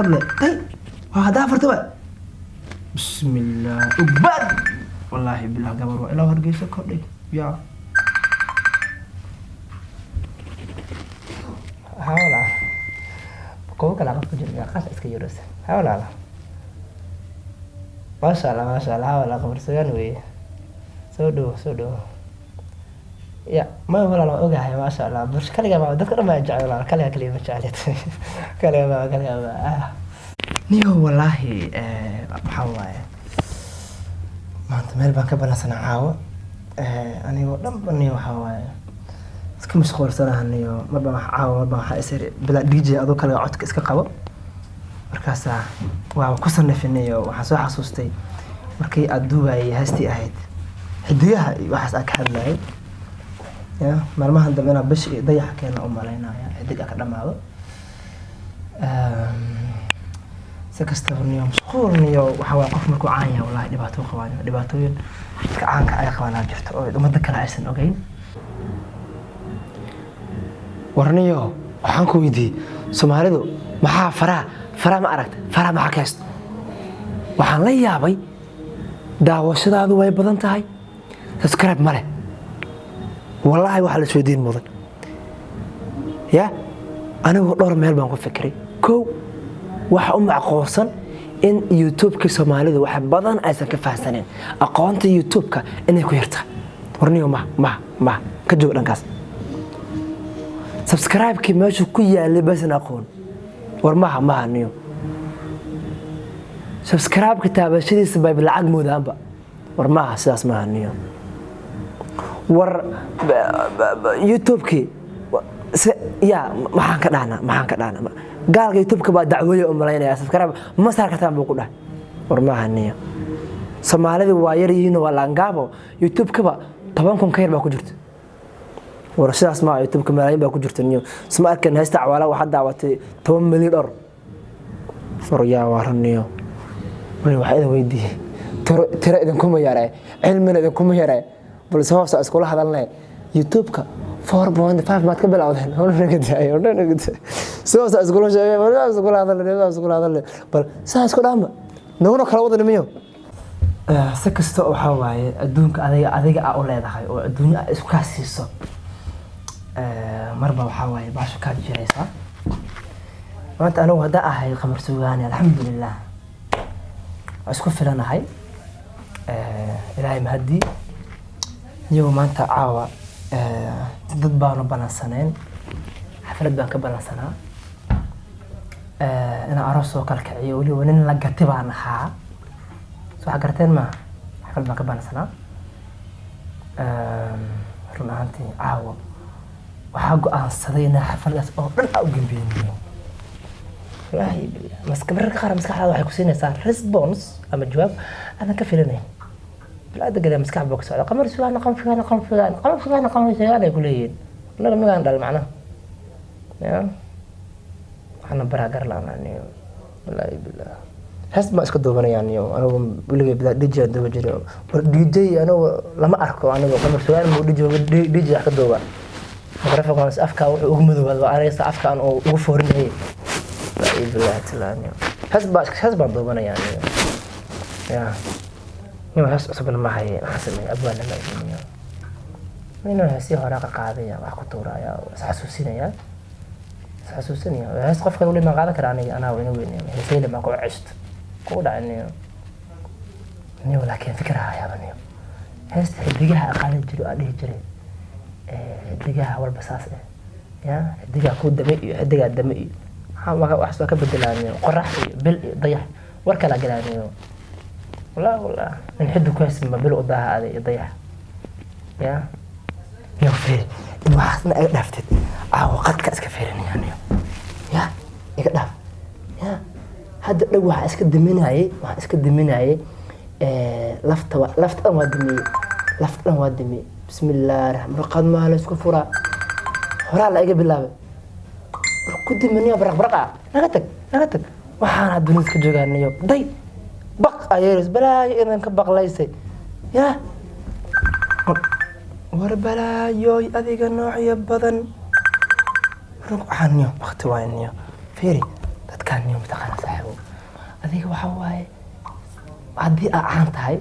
حركض لي طيب وهذا فرتبه بسم الله وبد والله بالله قبر وإلا هرقيسة كردي يا حاولا كوكا لا قف جري قاس اسكي يرس حاولا ما شاء الله حاولا قبر سجن وي سودو يا ما ولا لو اوغاhay ما شاء الله برش kaliya ma dadka ma jecel kaliya ma jecel kaliya ma niyo wallahi waxa waaye maanta meel baan ka balansanaa caawa anigoo dhanba niyo waxa waaye iska mashquulsanahay niyo marba wax caawa marba waxa isir bila DJ adoo kale codka iska qabo markaas waa ku sanafinayo waxa soo xasuustay markii aad duubay haastii ahayd xidigaha waxaas aad ka hadlayay ya maalmahan dambena bish dayax keena u maleynaya xidiga ka dhamaado سكستر اليوم مشغول اليوم وحوا قف مركو عانية والله دباتو خواني دباتوين كعانك أي خوانات جرت وما ذكر عيسن أوكي ورنيو وحنكو يدي سوماليدو maxaa fara ma aragta fara ma xakayst waxaan la yaabay daawashadaadu way badan tahay subscribe male wallahi waxa la soo diin mudan ya anigu dhowr meel baan ku fikiray koow waxa u macquulsan in YouTube-ka Soomaalidu wax badan aysan ka faahsaneen aqoonta YouTube-ka inay ku yartaa warniyo ma ka joog dhankaas subscribe-ki meesha ku yaalay bas aqoon war ma niyo subscribe-ka taabashadiisa bay lacag moodaanba war ma sidaas ma niyo war YouTube-ki ya maxaan ka dhaana gaalka YouTube-ka baa dacwooyo u maleynaya subscribe ma saar kartaan buu ku dhahay war ma niyo Soomaalidu waa yar yihiin waa laangaabo YouTube-ka ba 10,000 ka yar baa ku jirta war sidaas ma YouTube-ka malaayiin baa ku jirta niyo isma arkan haysta cawaala waxa daawatay 10 milyan oo farya warniyo waxa idin weydiiyay tira idin kuma yaray cilmiga idin kuma yaray bal soo isku la hadalnay YouTube-ka 4.5 maad ka bilowdeen hore soo isku la sheegay wala isku la hadalnay bal saa isku dhaama noona kala wada miyo si kasta waxa waaye adduunka adiga u leedahay oo adduunka isku kaasiiso marba waxa waaye baasha ka jiraysa maanta anigu wada ahay qamar suugaani alxamdulillah isku filanahay ilaahay mahdi iyo maanta caawa dad baanu balansaneen xaflad baan ka balansanaa ina aroos oo kala kiciyo wali nin la gatay baan ahaa soo garteen ma xaflad baan ka balansanaa runaantii caawa waxa go'aansaday in xafladaas oo dhan u gambeeyay wallahi maskabar qaar maskaxda waxay ku siinaysaa response ama jawaab aan ka filanay bilaa degada maskax box socda qamar su'aal qam fiigan ay ku leeyeen la migaan dal macna ya waxna baragar laanaaniyo wallahi billah hasba iska doobanayaan iyo anigu wiliga bilaa DJ dooba jiro war DJ anigu lama arko anigu qamar su'aal ma DJ ka dooba mikrofoonkaaas afka wuxuu ugu madoobaad waa araysa afka aan ugu foorinay wallahi billah talaaniyo hasba doobanayaan ya نو هس أصبنا معي حسن أبونا ما يجيني منو هسي هراق قاعدية وحكتورة يا حسوسيني يا حسوسيني هس قف كانوا لي ما قاعد كراني أنا وينو هسي لما قو عشت قولا إني نيو لكن فكرها يا بنيو هس الدقيقة أقل جرو عليه جري الدقيقة أول بساس يا الدقيقة كود دمي الدقيقة دمي ما وحسوا كبدلاني قرحتي بل ضيح وركلا جلاني والله نحدو كويس ما بلو ضاها هذه يضيع يا فير واحد ما دفتت وقد كاس كفيرني يعني يا يقدر يا هذا لو واحد اسك دمناي لفت وادمي بسم الله الرحمن الرحيم ما لا اسك فرا لا ايغا بلابه كنت مني برقبرقه نغتك waxaan adduunka ka joogaanayo day baq ayres balaayo inaan ka baqlaysay ya war balaayo adiga noocyo badan waxaan waqti waayniyo fiiri dadkaan niyo mataqaana saaxiibo adiga waxa waaye haddii aa caan tahay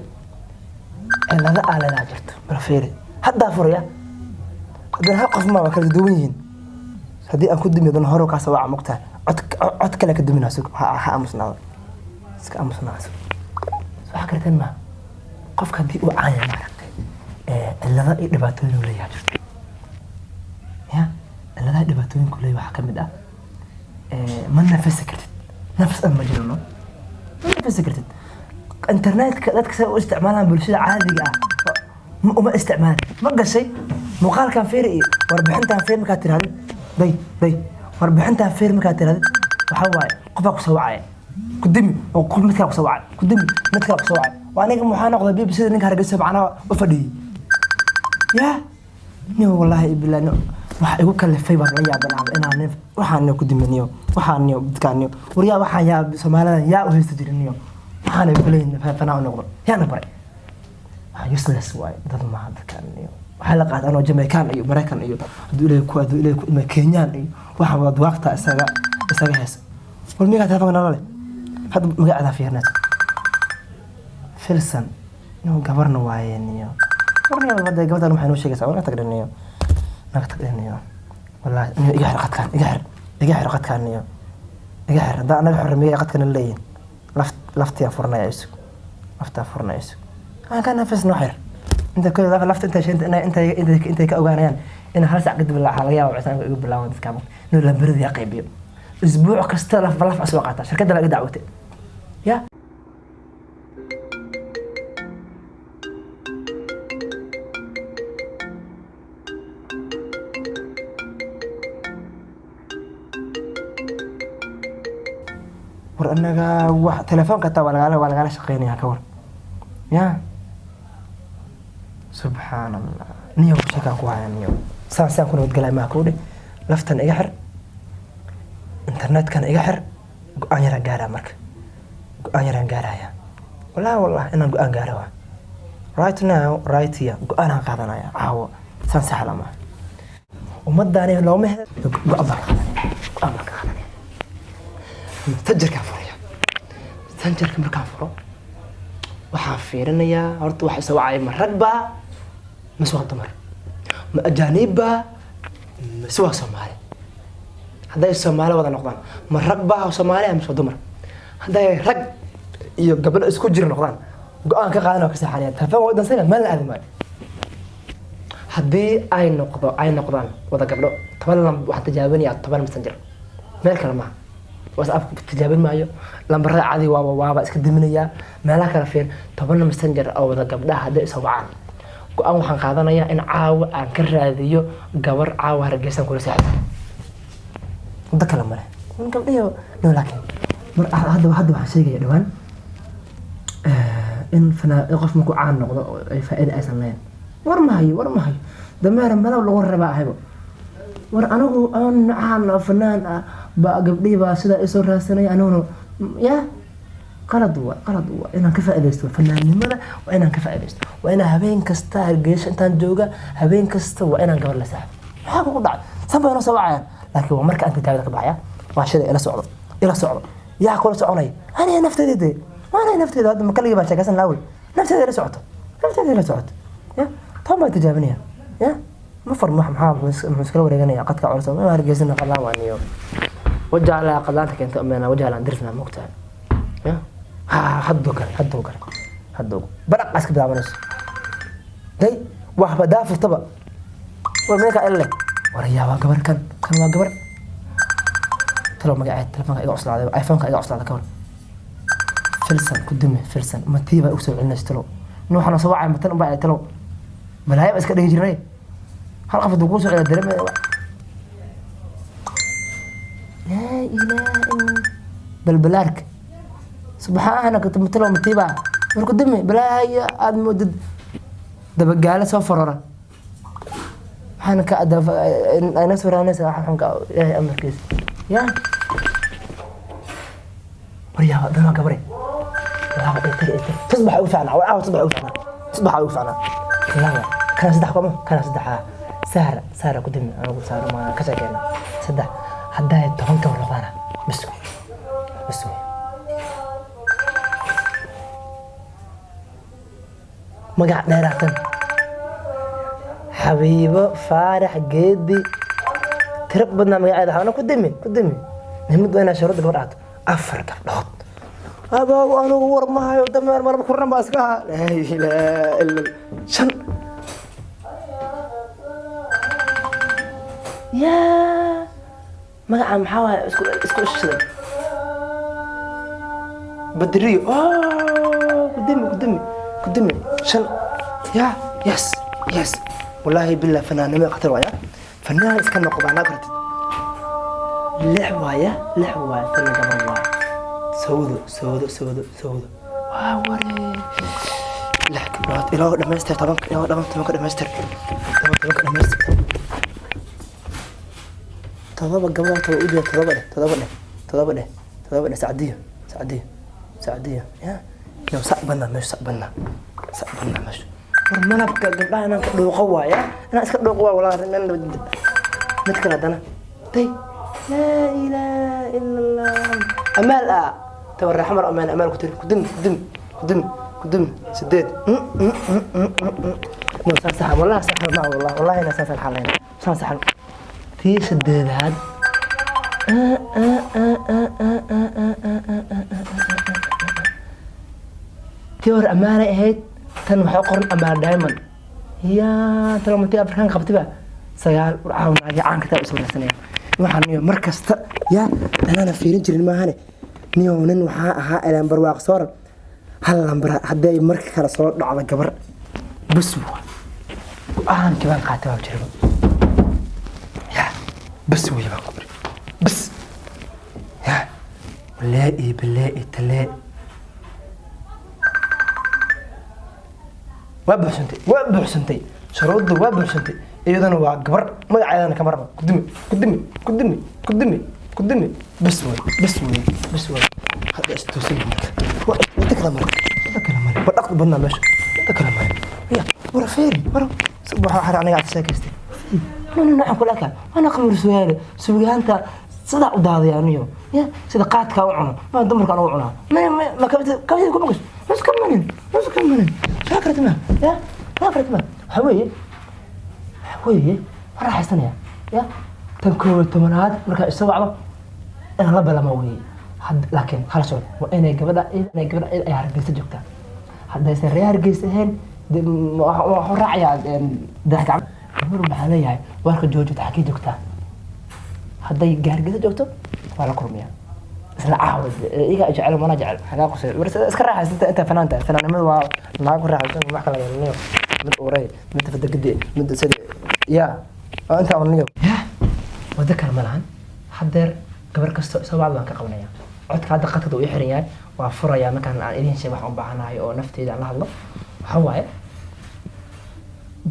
cilada aa leedaha jirto bal fiiri haddaa furaya haddana hal qof maa waa kala duwan yihiin haddii aan ku dumiyo hore kaa sawaaca mogtahay cod kale ka duminaa sug ha aamusnaado iska aamusnaa sug waxaa karteen maa qofka haddii uu caanya maaragtay cilada iyo dhibaatooyin uu leeyaha jirto ya ciladaha dhibaatooyinku leeyahay waxaa ka mid ah ma nafasi kartid nafs ma jiro no ma nafasi kartid internetka dadka say u isticmaalaan bulshada caadiga ah uma isticmaalan ma gashay muuqaalkan fiiri iyo warbixintan fiir markaad tirahdid day warbixintan fiir markaad tirahdid waxaa waaye qofaa ku soo wacaya kudimi oo qof mid kale ku soo wacay kudimi mid kale ku soo wacay waa aniga maxaa noqday BBC ninka hargeysa macnaha u fadhiyay yaa niyo wallaahi billaah waxa igu kalifay baan la yaabanaaba inaan waxaan ku dimaniyo waxaan dadkaan wariyaa waxaan yaa Soomaalida yaa u haysta jiriniyo waxaan ay kuleeyeen fanaa noqdo yaana baray waxa useless way dad ma dadkaan waxa la qaad anoo Jamaican iyo Mareykan iyo haduu ilaahay ku ima Kenyan iyo waxa wada waqta isaga hees wal miga telefoon nala had magacaada fiirnaa Filsan inuu gabarna waayeen warniyo wada gabadhan waxay noo sheegaysaa war tagdhaniyo نقطة والله إنه يجحر قد كان يجحر قد كان يجحر ده أنا جحر مية قد كان الليل لفت يا فرنا يسوع لفت يا فرنا يسوع أنا كان نفس نحر أنت كل ذا لفت أنت شيء أنت كأوجان يعني أنا هرس عقد بالله حاليا وعشان يقول بالله وانت كمان إنه لبرد يا قيبي أسبوع كستلف بلف أسواقات شركة ده دعوتي يا ورأنك واحد تلفون كتاب ولا شقيني هكور يا سبحان الله نيو شكا كوايا نيو سان كنا نتقلع معك ودي لفتن إجحر إنترنت كان إجحر قان يران قارا مرك قان يران قارا يا والله إنا قان قارا right now right here قان قادنا يا عاو سان سحلا ما ومداني لو مهد قان تجرك فريا تجرك مركان فرو waxaa fiirinayaa horta waxa soo wacay maragba masoo dumar ma ajaaniba masoo Soomaali haday Soomaali wada noqdaan maragba oo Soomaali ama soo dumar haday rag iyo gabadh isku jir noqdaan go'aan ka qaadan oo ka saxariya tafaan wadan sayna ma la aadmay hadii ay noqdaan wada gabdho tabalan waxa tijaabinaya taban messenger meel kale ma WhatsApp tijaabin maayo lambarada caadi waaba iska diminaya meelaha kala fiir toban messenger oo wada gabdhaha haday soo wacaan go'aan waxaan qaadanayaa in caawa aan ka raadiyo gabar caawa hargeysan kula saaxiib wada kala mare in gabdhiyo no laakiin mar hadda waxaan sheegaya dhawaan in qof markuu caan noqdo ay faa'iido aysan lahayn war ma hayo dameer malaw lagu rabaa ahaybo war anagu aan caan fanaan ba gabdhii ba sida isoo raasanay anoo ya qalad waa inaan ka faa'iideysto fanaanimada waa inaan ka faa'iideysto waa inaan habeen kasta hargeysa intaan jooga habeen kasta waa inaan gabar la saaxiib waxa ku dhacay sababana soo wacayaan laakiin waa marka inta taagada ka baxaya waa shida ila socdo yaa kula soconay ana nafteeda hadda makaliga baa sheekaysan laaway nafteeda ila socoto ya tama tijaabinaya ya ما فر محمد مشكلة ورجعنا قد كعرس ما هرجسنا قلنا وانيو وجه على قلاتك أنت أمنا وجه على درسنا مقطع يا حدوكر برق أسكت دامنس داي واحد دافع طبق والملك إلا وريا واقبر كان واقبر تلو ما قاعد تلفون كأي أصل هذا آيفون كأي أصل هذا كون فلسن ما تيبا أكسر الناس تلو نوح أنا سواعي مثلا بعد تلو ملاعب أسكت يجري هل قفت وقوس على الدرب لا إله إلا بالبلارك سبحانك كنت متلو متيبا مركو دمي بلا هي آدم ودد دبقالة سوفرورة حانك أدف ناس ورانيس حانك إلهي أمر كيس يا وريا دنا قبري لا تصبح أوفعنا أو تصبح أوفعنا لا كان صدح سهرة قدامي أنا أقول سهرة ما كذا كنا صدق هدا يتهم كم ربنا بس magac dheeraatan xabiibo faarax geedi tiro badnaa magaceeda hana ku dimi muhiimad waa inaa shuruudda gabadh aato 4 gabdhood abaagu anugu war mahayo dameer marba kurna baa iska ahaa laa ilaaha illa 5 yaa magaca maxaa waaye isku ishiday بدريو قدمي شن يا يس والله بالله فنان ما قتل ويا فنان اسكن قبعنا كرت لحوايا كل قبر واي سودو وري لحك بات الى دمستر طبعا الى دمستر تضرب قبل تضرب سعدية يا لو سقبنا مش ورمنا قبلها أنا كدو قوة يا أنا أسكت دو قوة ولا أنا متكلم أنا تي لا إله إلا الله أمال تورى حمر أمال كتير قدم سديت صح والله صح والله أنا أساس الحالين صح في سديت هاد تيور أمانة هيد تن waxay qoran amaan diamond ya tan ma tii afrikaan qabtiba sagaal waxaan maaga caan ka taa soo raadsanaya waxaan niyo markasta ya anana fiirin jirin maahane niyo nin waxa ahaa elaan barwaaq sooran hal lambar haday marka kala soo dhacdo gabar bas aan kibaan qaataa jiro ya bas wiiba bas ya بالله تلا وابحسنتي شروط وابحسنتي ايضا هو قبر ما عيانا كمره قدمي بس وي هذا استوسي انت كلام بدك بدنا ماشي انت كلام يا ورا فيري ورا صباح حر انا قاعد ساكستي انا اقول لك انا قبل سؤال انت صدق وداديانيو يا sida qaadka u cuno ma dumarka u cunaa ma kabta ku maqas bas kamani shakratna ya hawaye raaxaysanaya ya tan koo tomanaad marka isoo wacdo in la balama weey laakiin khalas waa inay gabadha ay hargeysa joogtaa hadday san reer hargeysaheen waxa raacaya dadka gabar maxaa leeyahay warka joojita xakii joogtaa hadday gaargeysa joogto waa la kurmiyaa isla caawid iga jecel mana jecel xagaa qosay warsa iska raaxaysta inta fanaanimada waa la ku raaxaysan wax kala yeelanayo mid uray mid fadagade mid sida ya anta oniyo ya wada kala malahan hadeer gabar kasto soo baan ka qabanaya codka hadda qadka uu xiran yahay waa furaya markaan aan idin sheeg wax u baahanahay oo nafteeda la hadlo waxa waaye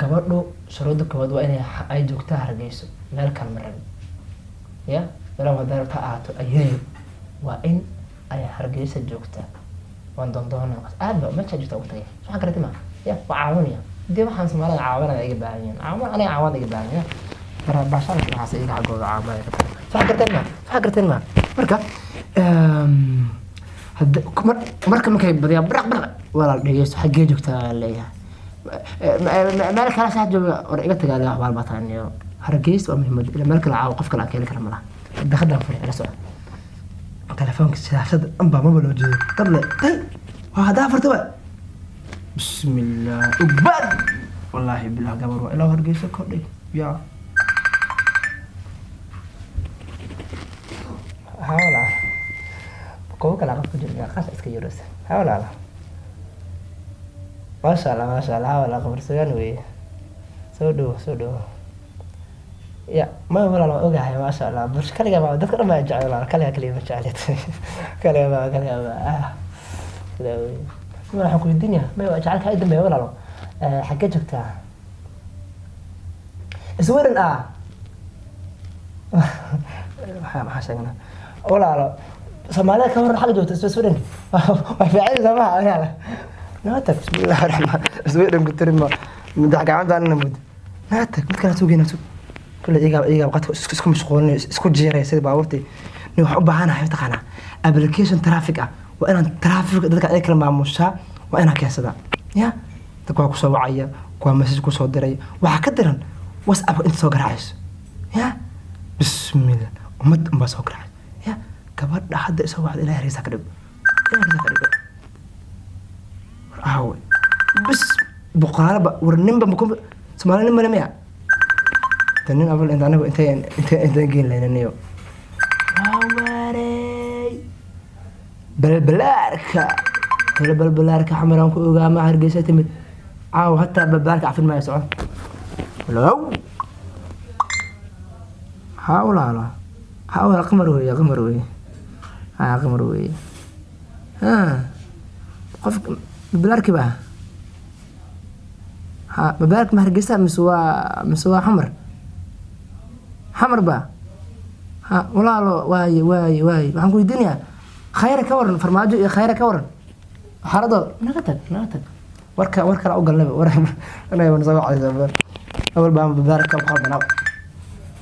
gabadhu shuruudo koowaad waa inay ay joogtaa hargeyso meel kale maran ya wala wada ka aato ayay waa in ay hargeysa joogtaa waan doondoona aad ma joogtaa waqtiga waxa kale tima ya waa caawinaya dee waxaan Soomaaliya caawinaya iga baahan caawin iga baahan mara baashan waxa iga xagooda caawinaya waxa garteen ma marka hadda markay badiyaa braq wala dhigeyso xagee joogtaa leeyahay meel kala sax jooga or iga tagaalay wax walba taaniyo hargeysa waa muhiim ila meel kala caaw qof kala kale kara malaha dakhadaan furi ala soo telefoonka siyaasada amba ma loo jeedo dadle tay waa hada farta waa bismillah ubad wallahi billah gabar waa ila hargeysa kordhay ya hawla koo kala qof ku jira qaas iska yurus hawla ما شاء الله ولا قبر سجن وي سودو يا ما ولا اوغاhay ما شاء الله برش kaliya ma dadka ma jecel kaliya ma jecel kaliya ma waxaan ku dinya ma jecel ka idin walaalo xagga joogtaa isweeran waxa sheegna walaalo Soomaaliya ka hor xagga joogtaa isweeran waa fiican samaha walaalo ناتك بسم الله الرحمن اسويدن قلت لهم مدح قاعد انا نمد ناتك مثل سوقينا سوق كل ايغا وقت اسكو مشغولين اسكو جيري سيده باورتي ني wax u baahanahay taqana application traffic ah وأنا ترافيك دتك عليك لما مشى وأنا كيسدا يا تكوا كسو وعيا كوا مسج كسو دري وحكدرن واسأب أنت سو قرعيس يا بسم الله ومد ما سو قرعيس يا كبر حد سو واحد إلى ريسك كدب إلى ريسك كدب أهوي بس بقارب ورنم بمكم سمعنا نم نميا تنين أول أنت أنا أنت جين لنا نيو هاوري بلبلارك حمران كوجا ما هرجيسة تمت حتى بلبلارك عفن ما يسعون لو حاول قمروي قمروي ها قف بلبلارك بقى ها ببالك ما هرجيسة مسوا حمر بقى ها ولا واي وحنقول الدنيا خيرك ورن فرماجو خيرك ورن حرض نغتك وركا لا أقول نبي أنا يوم نسوي على زمان أول بام ببارك وقال بناو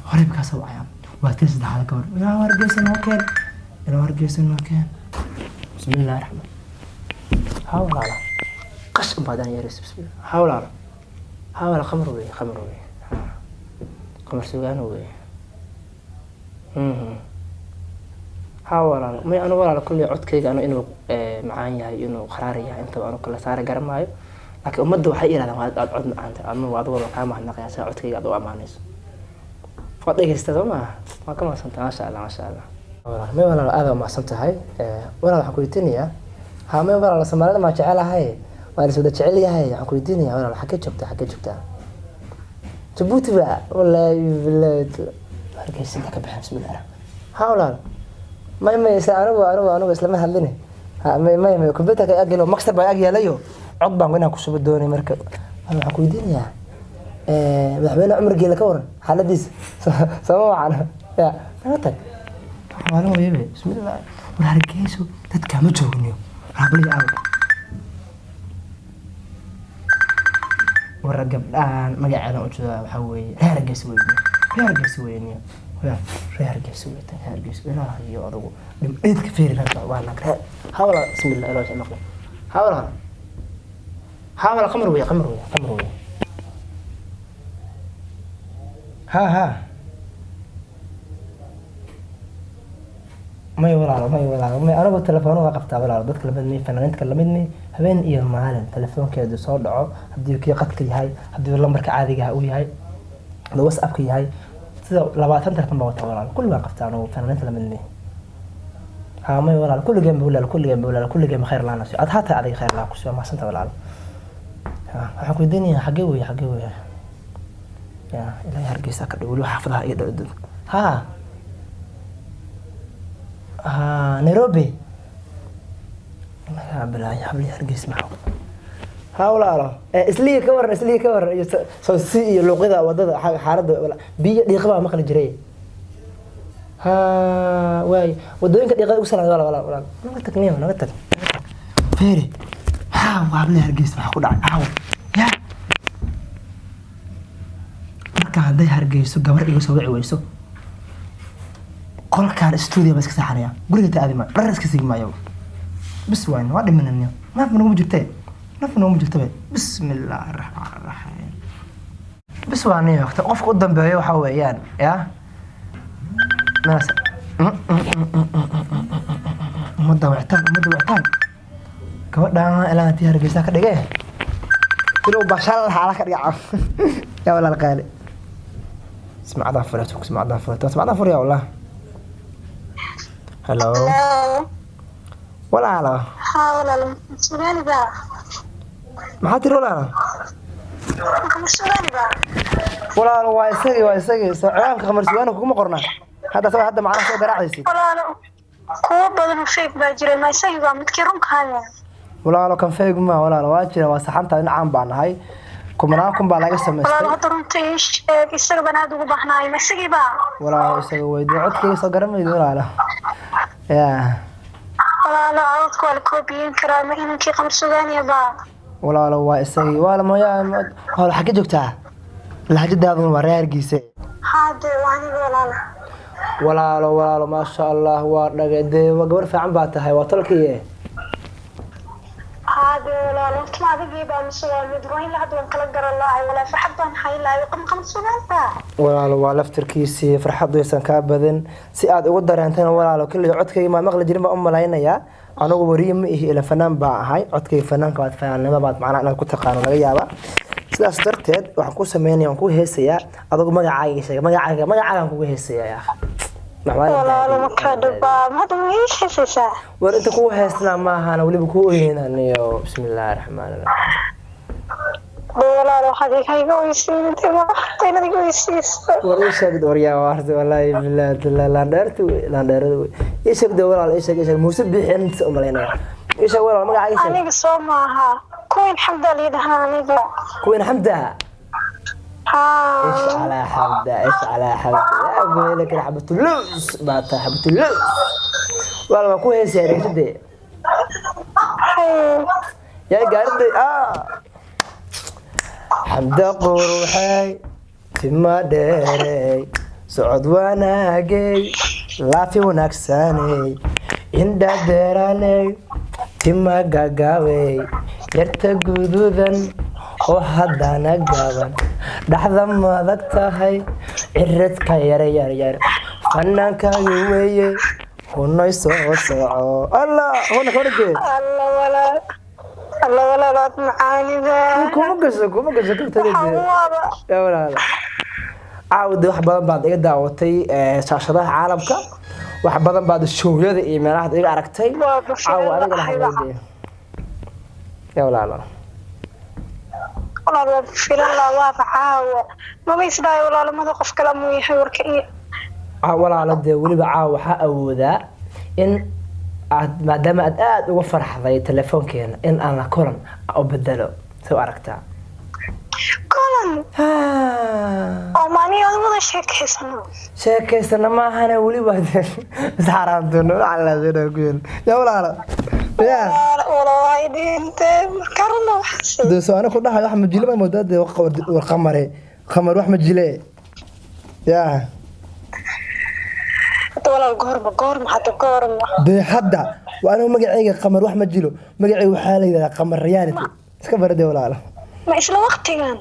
هرب كاسو عيام وتسد على كور يا ورجيس المكان بسم الله الرحمن حاول على قش بعدين يرس بسم الله حاول خمر وي خمر سوغان وي حاول ما أنا ولا كل عد كذا أنا إنه معايا إنه قراري أنت وأنا كل سعر جرم معي لكن أمده حقيقة أنا عد أنا وعد والله كلام عن نقيا عد كذا أدو أمانيس فضيك استخدمه ما كم أصلا ما شاء الله والله ما ولا هذا ما صنت هاي ولا حكيتني يا ها ما ولا سمعنا ما جعلها هاي ولا سودة جعلي هاي حكيتني ولا حكيت جبتها جبوتي بقى ولا بالله هرجيس لك بسم الله حاول ما أنا إسلام هالليني ما كبتك أجل ومكسب أجي عليه عقبا وأنا كسب الدوني مركب أنا حكويدين يا بحبنا عمر جيل كورن حالة ديس سماه معنا يا نتك حوالي ما يبي بسم الله ونهرجيسو تتكلم جونيو رابلي أول والرجب الآن ما جعلنا وجه وحوي هرجيس ويني هرجيس لا هي أرجو إيد كثير هذا وأنا حاول بسم الله لا شيء مقبول حاول قمر ويا ها ما يورا ما أنا بالتلفون وقفت ولا ضد كلمني فنانين كلمني هبين إيه معلن تلفون كده صار دعوة هبدي كي قد كي هاي هبدي والله مركز عادي جاوي هاي لو واتساب كي هاي لبعضهم تلفون بوتاورا كل ما قفت أنا وفنانين كلمني ها ما يورا كل جيم كل جيم خير لنا شيء أضحت علي خير لنا كل شيء ما سنت ولا ها حكوا الدنيا حقوي يا إلهي هرجيس أكيد ولو حافظها يد ها نيروبي يا بلا يا حبلي هرجيس معه هاولا اسليه كور سوسي لوقدا ودada xaaradda biyo dhiiqaba ma kala jiray waay wadooyinka dhiiqada ugu sanad wala naga tag feeri waa habla hargeysa waxa ku dhacay ya marka haday hargeyso gabar igu soo wiciyso qolkaan studio bas ka saxanaya guriga taadima dhar iska sigmaayo bas waan waa dhimananyo naaf ma nagu jirtay بسم الله الرحمن الرحيم بس واني وقت قف قدام بيو waxa weeyaan ya naas muddo wactaan gabadhaan ilaa intii hargeysa ka dhigay inuu bashal xala ka dhigac ya wala qaali اسمع فر يا والله هلو ولا حاول سؤالي بقى ما ترى ولا سؤالي بقى ولا وايسقي سعيانك خمر سؤالك كما قرنا هذا معنا سو قراعيسي ولا كو بدن فيك باجري ما يسقي بقى متكرون كهايا ولا كان فيك ما ولا واجري واسحنتا in aan baanahay kumanaankum baa laga sameystay wala runtiish isaga banaad ugu baxnaay ma isagii baa wala isaga weydiin codkiisa garamaydo wala ya wala codku wala koobiyin karaa ma inankii qamar sugaaniya baa wala waa isagii wala ma yaa hal xaq joogtaa lahajadaadu waa reergiisa hada waani wala ma sha Allah waa dhagay gabar fiican baa tahay waa talkiye ولا لك ما ذي بقى مسوى مدوين لحد وانقل قر الله ولا فرحة حي الله يقم خمس سنة walaalo waa laftirkiisii farxaduysan kaa badin si aad ugu dareentayna walaalo kaliya codkayga maa maqli jirin baa u malaynayaa anigu wariye ma ihi ila fanaan baa ahay codkayga fanaanka waad fanaannimo baad macnaa inaad ku taqaano laga yaabaa sidaas darteed waxaan ku sameynaya waan ku heesayaa adigu magacaaga sheega magacaagaan kugu heesayaa ولا مكدبا ما دميش حساسة war inta kugu heesnaa maahana weliba kuu oynaniyo bismillaahi raxmaani raxiim ولا لو حد يحيي ويسين تما تينا دي ويسيس war ii sheeg waryaa waarta wallaahi bilaahi laandheeradu ii sheeg walaal ii sheeg muuse bixinta u malaynaya ii sheeg walaal magacaaga sheeg aniga soo maaha كوين حمد لي دهنا aniga kuwin xamda ها ايش على حمدا يا اقول لك حبة اللوز باتا حبة اللوز والله ما كويس يا ريشدي يا قاردي حمدا قروحي تما ديري سعود وناقي لا في ونكساني إندا ديراني تما قاقاوي يرتقودوذن وحدانا قابن dhaxda madag tahay ciradka yar fanaankaagi weeye hunay soo soco allah hona korge الله ولا لا معاني ذا kuma gasho kabtadeeda ya walaal caawda wax badan baad iga daawatay shaashadaha caalamka wax badan baad showyada iyo meelaha iga aragtay caaw adiga la hadlay ya walaal والله فيلا الله واقع ما بيسداي ولا لما قف كلامه يحور كئي walaalo dee weliba caawa waxaa awoodaa in aad maadaama aad uga farxday telefoonkeena in aan la kulan u bedelo soo aragtaa كلام oo maani oo wada sheekaysana ma ahana weliba saaraantoon alla soo goyn ya walaalo ya والله انت كرنا وحسن dee soo ana ku dhahay wax ma jilay ma moodada war qamar wax ma jilay ya ولا قهر ما حتى قهر dee hadda waa anigu magacayga qamar wax ma jilo magacayga waxaa la yidhahdaa qamar reality iska barade walaalo ما إيش الوقت كان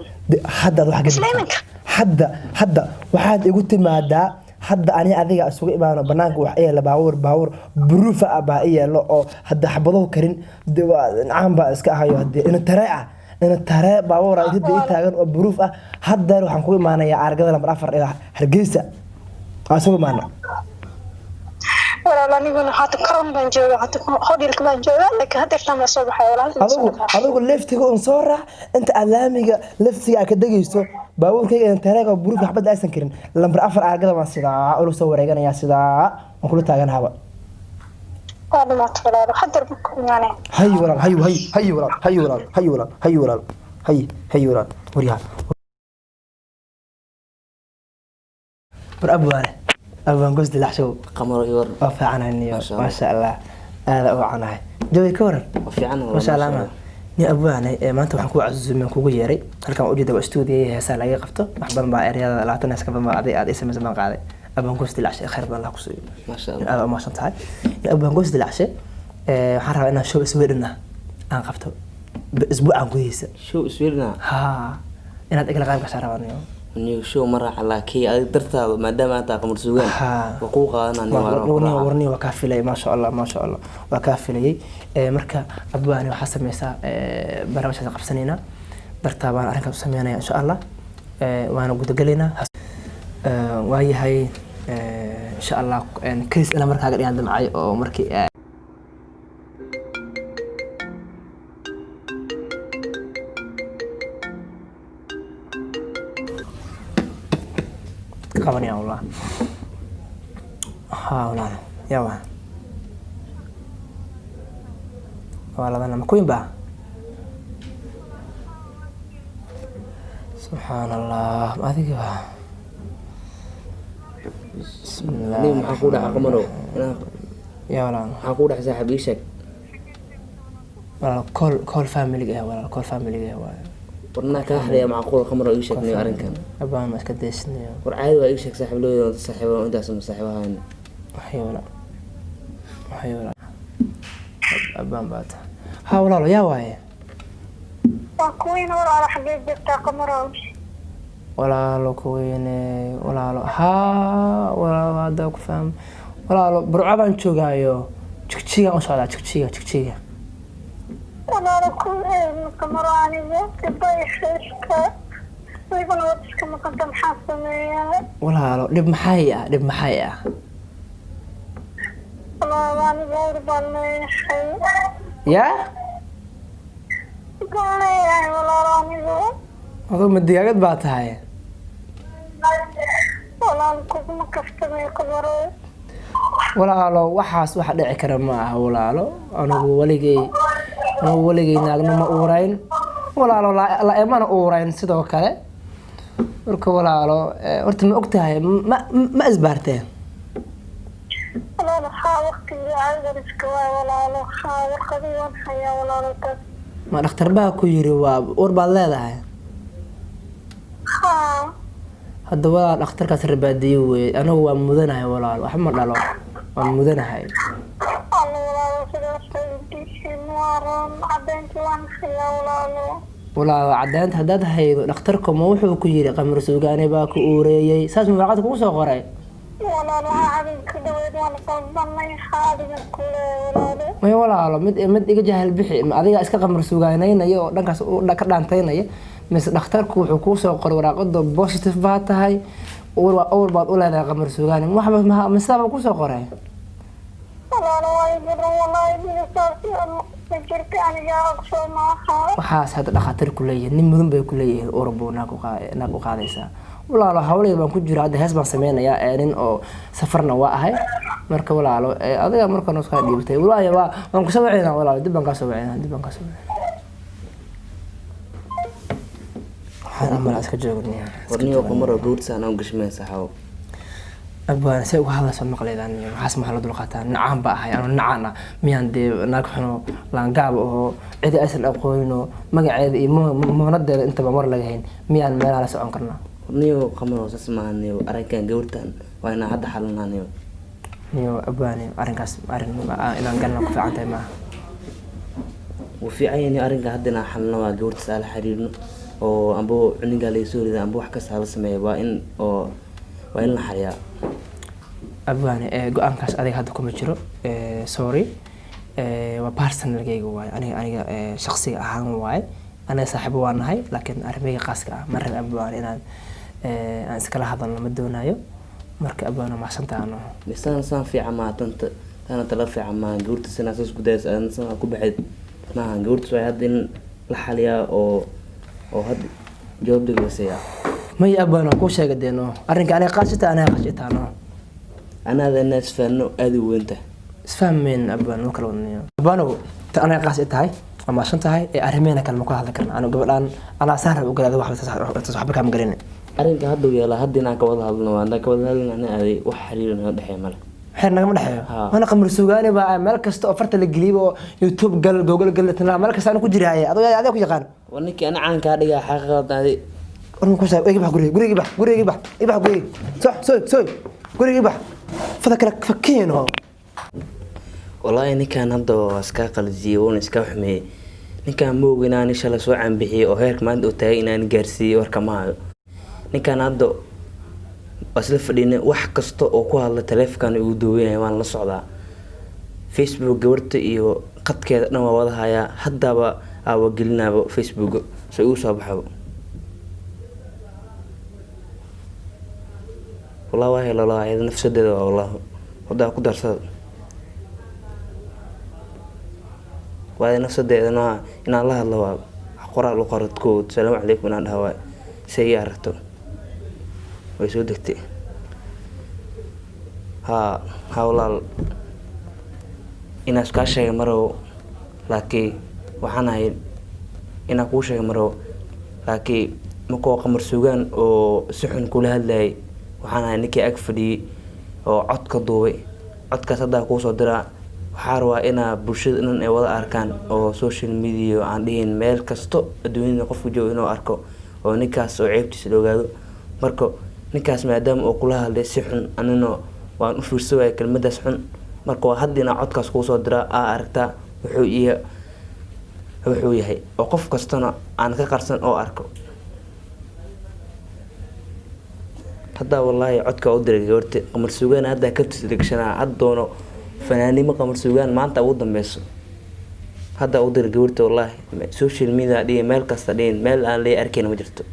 hadda wax hadda waxaad igu timaadaa hadda ani adiga isugu imaano banaanka wax yeelo baawur buruufa baa yeelo oo hadda xabado karin caan baa iska ahayo hadda ina tare baawur ay hadda taagan oo buruuf ah hadda waxaan ku imaanayaa argada lambar 4 ee Hargeysa asugu imaano ولا نيجون حتى كرم بنجوا حتى خدي لك بنجوا لك هدف لما صبح ولا adigu leftiga on soo raac inta alaamiga leftiga ka dageyso baawurkayga in tareega buruuf xabad aysan karin lambar 4 argada waan sidaa oo soo wareeganaya sidaa aan kula taagan haba هذا ما تفعله حضر بكم يعني هاي وريها ورأبوانه أبوان قصد لحشو قمر يور وفعنا النيور ما شاء الله هذا وعناه جوي كورن وفعنا ما شاء الله ni abwaane maanta waxaan ku casuumay kugu yeeray halkan u jeedaa studio heesa laga qabto wax badan baa ereyada 20 iska badan aad SMS ma qaaday abaan goos dilacay khayr badan la ku soo ma sha Allah aad ma shan tahay abaan goos dilacay waxaan rabaa inaan show isweedina aan qabto isbuucan gudihiisa show isweedina ha inaad igala qayb ka saaranayo niyo show mara ala kii ay dartaado maadaama aad qamar suugan wa ku qaadanaa warni waa ka filay ma sha Allah waa ka filay marka abwaani waxa sameeysa barnaamijka qabsanayna dartaabaan arrinka u sameeynaa insha Allah waana gudagaleena waayahay insha Allah case ina markaaga dhiyaan damcay oo markii قبني والله والله يلا والله أنا مكوين بقى سبحان الله ما أدري بقى بسم الله اليوم حقول قمرو يا ولا حقول حساب يشك ولا كل فاميلي جه ولا كل فاميلي جه ورنا كاحدة معقول قمرو يشك نيو أرنكن أبغى ما أسكتشني ورعاية ويشك صاحب له صاحبه وأنت اسم صاحبها هن حيولا أبغى بعد ها ولا يا واي وكوين ولا حبيب جبتا قمران walaalo kuweyne walaalo haa walaalo hadda ku faham walaalo burco baan joogaayo jigjigaan u socdaa jigjiga ولا كوين قمران تباي خيشكا ويبنا واتشكا مقدم حاسمية walaalo dhib maxay ah ولا واني غير بالي حي yaa قالي يعني ولا راني غير aduu ma digaagad baa tahay ولا كوك مكفتمي قمران walaalo waxaas wax dhici kara ma aha walaalo anigu waligay naagna ma uurayn walaalo la imana uurayn sidoo kale marka walaalo horta ma ogtahay ma isbaarteen ولا ها وقتي عايزة نسكواي ولا ها وقتي وانحيا ولا تس ma dhakhtar baa ku yiri waa uur baad leedahay ها hadda waa dhakhtarkaas rabaadiyo weey anigu waa mudanahay walaalo wax ma dhalo waan mudanahay ولا سيدا سيدي نوارون عبنتي وانحيا ولا walaalo cadaynta haddaad haydo dhakhtarka ma wuxuu ku yiri qamar suugaane baa ku uureeyay saas ma warqad kugu soo qoray ولا عادي كده وانا قلبنا حادي كله ولا may walaalo mid iga jahal bixi ma adiga iska qamar suugaanaynayo oo dhankaas ka dhaantaynaya mise dhakhtarku wuxuu kuu soo qoray waraaqada positive baa tahay uur baad u leedahay qamar suugaane waxba ma sabab ku soo qoray ولا وايد والله بيسافي فكرت انا يا اقصى معها waxaas hadda dhakhtar ku leeyahay nin mudan bay ku leeyahay uur buu naag u qaadaysaa walaalo hawleed baan ku jira hadda hees baan sameynayaa nin oo safarna waa ahay marka walaalo adiga marka noo soo dhiibtay walaayo waan ku soo waceynaa walaalo dib baan ka soo waceynaa waxaan amala iska joognaa warniyo qamaro gowrtaan oo gashmaysa xaw abaan say uga hadlayso maqleydaan waxaas maxaa la dulqaataa nacaan ba ahay anu nacaan miyaan dee naag xuno laangaab oo cidi aysan aqooninoo magaceeda iyo munadeeda intaba mar laga hayn miyaan meelaha la socon karnaa warniyo qamaro saas maahaniyo arrinkan gowrtaan waa inaan hadda xalinaniyo niyo abaani arrinkaas inaan galna ku fiican tahay maaha wuu fiican yahay arrinka hadda inaan xalino waa gowrtaas aan la xiriirno oo amba cunigaa laga soo rida amba wax kasta la sameeya waa in la xariyaa abwaane go-aankaas adiga hadda kuma jiro sorry waa personalgayga waaye aniga shaksiga ahaan waaye aniga saaxiibo waa nahay laakiin arrimeyga qaaska ah ma raba abwaane inaan aan iskala hadalno ma doonayo marka abwaane mahadsantahay ano saan fiican maa tana tala fiican maa gawrta sinaa saas gudaysa adna sanaa ku baxayd maaha gawrtas waa hadda in la xaliyaa oo hadda jawaab deglaysayaa may abwaane waan kuu sheega deeno arrinka aniga qaasita aniga qaasitaano anaada inaa isfahanno aada u weynta isfahmeen abwaane ma kala wadanayo abwaanow ta aniga qaas i tahay waa mahadsan tahay arrimeena kale ma ku hadli karna anu gabadhaan anaa saan rab ogalaada waxba kaama garina arrinka hadda u yeelaa hadda inaan ka wada hadlno haddaan ka wada hadlin ana aaday wax xiriir naga dhexeeya male xeer nagama dhexeeyo mana qamar suugaani baa meel kasta oo farta la geliyay oo youtube gal google gal meel kasta aan ku jiraaye adiga ku yaqaan war ninkii ana caankaa dhigaa xaqiiqada warma ku saab ibax gurigi bax soy gurigi bax fada kala fakiino wallaahi ninkaan hadda waa iska qalajiyey wuuna iska xumeeyey ninkaan ma oga inaan insha la soo caanbixiyey oo heerka maanta uu taagay inaan gaarsiiyey warka ma hayo ninkaan hadda waa isla fadhiinay wax kasta oo ku hadla taleefonkan ugu duubanyahay waan la socdaa facebook gabarta iyo qadkeeda dhan waa wada hayaa haddaba aawa gelinaaba facebook so igu soo baxaba والله واهي لا هذا نفس الدواء والله وده كدر صد وهذا نفس الدواء إن الله قرأ لقرأ كود السلام عليكم أنا هواء سيارته ويسودكتي ها والله إن أسكاشة مرو لكن وحنا إن أكوشة مرو لكن مكو قمر سوغان أو سحن كل هاللي waxaan ahay ninkii ag fadhiyey oo codka duubay codkaas haddaa kuu soo diraa waxaa rabaa inaa bulshada dhan ay wada arkaan oo social media aan dhihin meel kasto adduunyada qofku joogo inuu arko oo ninkaas oo ceebtiisa la ogaado marka ninkaas maadaama oo kula hadlay si xun anina waan u fiirsan waaya kelmadaas xun marka waa hadda inaa codkaas kuu soo diraa aa aragtaa wuxuu yahay oo qof kastana aan ka qarsan oo arko. hadda wallaahi codka u diray gabarta qamar suugaan hadda ka tusdegshana had doono fanaanimo qamar suugaan maanta ugu dambeyso. hadda u diray gabarta wallaahi social media dhigay meel kasta dhigay meel aan la arkayn ma jirto.